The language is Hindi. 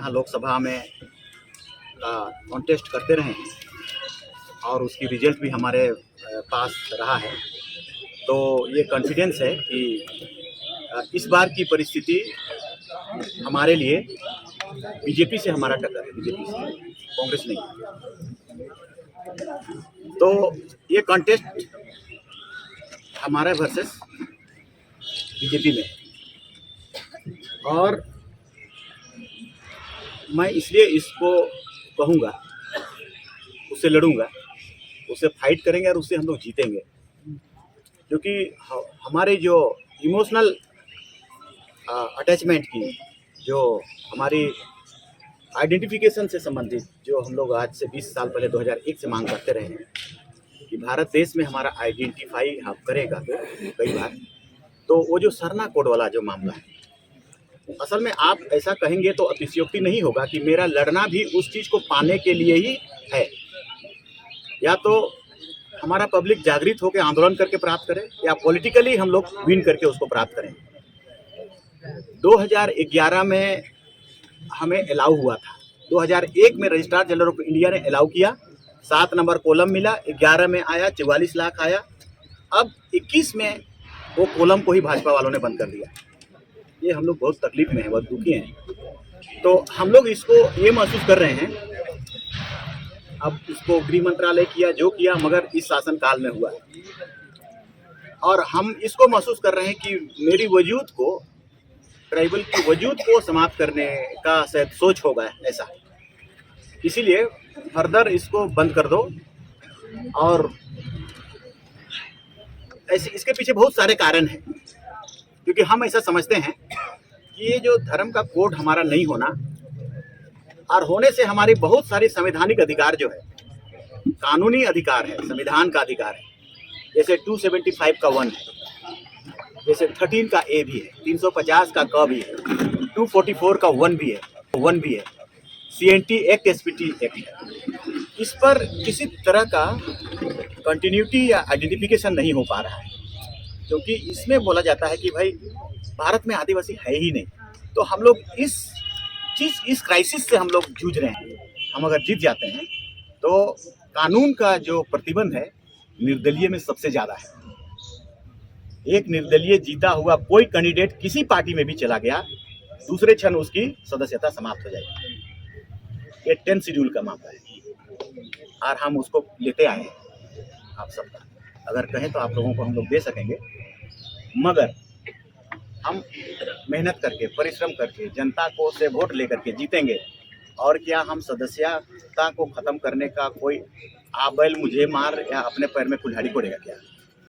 यहाँ लोकसभा में कॉन्टेस्ट करते रहे हैं और उसकी रिजल्ट भी हमारे पास रहा है। तो ये कॉन्फिडेंस है कि इस बार की परिस्थिति हमारे लिए बीजेपी से हमारा टक्कर है, बीजेपी से, कांग्रेस नहीं। तो ये कॉन्टेस्ट हमारा वर्सेस बीजेपी में, और मैं इसलिए इसको कहूँगा, उससे लड़ूंगा, उससे फाइट करेंगे और उससे हम लोग जीतेंगे, क्योंकि हमारे जो इमोशनल अटैचमेंट की, जो हमारी आइडेंटिफिकेशन से संबंधित, जो हम लोग आज से 20 साल पहले 2001 से मांग करते रहे हैं कि भारत देश में हमारा आइडेंटिफाई हम करेगा कई बार, तो वो जो सरना कोड वाला जो मामला है, असल में आप ऐसा कहेंगे तो अतिशयोक्ति नहीं होगा कि मेरा लड़ना भी उस चीज़ को पाने के लिए ही है। या तो हमारा पब्लिक जागृत होकर आंदोलन करके प्राप्त करे, या पॉलिटिकली हम लोग विन करके उसको प्राप्त करें। 2011 में हमें अलाउ हुआ था, 2001 में रजिस्ट्रार जनरल ऑफ इंडिया ने अलाउ किया, 7 नंबर कॉलम मिला, 11 में आया 44 लाख आया, अब 21 में वो कॉलम को ही भाजपा वालों ने बंद कर दिया। ये हम लोग बहुत तकलीफ में हैं, बहुत दुखी हैं। तो हम लोग इसको ये महसूस कर रहे हैं, अब इसको गृह मंत्रालय किया जो किया, मगर इस शासनकाल में हुआ है, और हम इसको महसूस कर रहे हैं कि मेरी वजूद को, ट्राइबल की वजूद को समाप्त करने का शायद सोच होगा ऐसा, इसीलिए फर्दर इसको बंद कर दो। और ऐसे इसके पीछे बहुत सारे कारण हैं, क्योंकि हम ऐसा समझते हैं कि ये जो धर्म का कोड हमारा नहीं होना, और होने से हमारी बहुत सारी संवैधानिक अधिकार जो है, कानूनी अधिकार है, संविधान का अधिकार है, जैसे 275 का 1 है, जैसे 13 का ए भी है, 350 का क भी है, 244 का 1 भी है, CNT एक्ट, SPT एक्ट है। इस पर किसी तरह का कंटिन्यूटी या आइडेंटिफिकेशन नहीं हो पा रहा है, क्योंकि इसमें बोला जाता है कि भाई भारत में आदिवासी है ही नहीं। तो हम लोग इस क्राइसिस से हम लोग जूझ रहे हैं। हम अगर जीत जाते हैं तो कानून का जो प्रतिबंध है निर्दलीय में सबसे ज़्यादा है। एक निर्दलीय जीता हुआ कोई कैंडिडेट किसी पार्टी में भी चला गया, दूसरे क्षण उसकी सदस्यता समाप्त हो जाएगी। ये 10 शेड्यूल का मामला है, और हम उसको लेते आए हैं। आप सबका अगर कहें तो आप लोगों को हम लोग दे सकेंगे, मगर हम मेहनत करके, परिश्रम करके, जनता को से वोट लेकर के जीतेंगे। और क्या हम सदस्यता को खत्म करने का कोई आ बैल मुझे मार या अपने पैर में कुल्हाड़ी पड़ेगा क्या?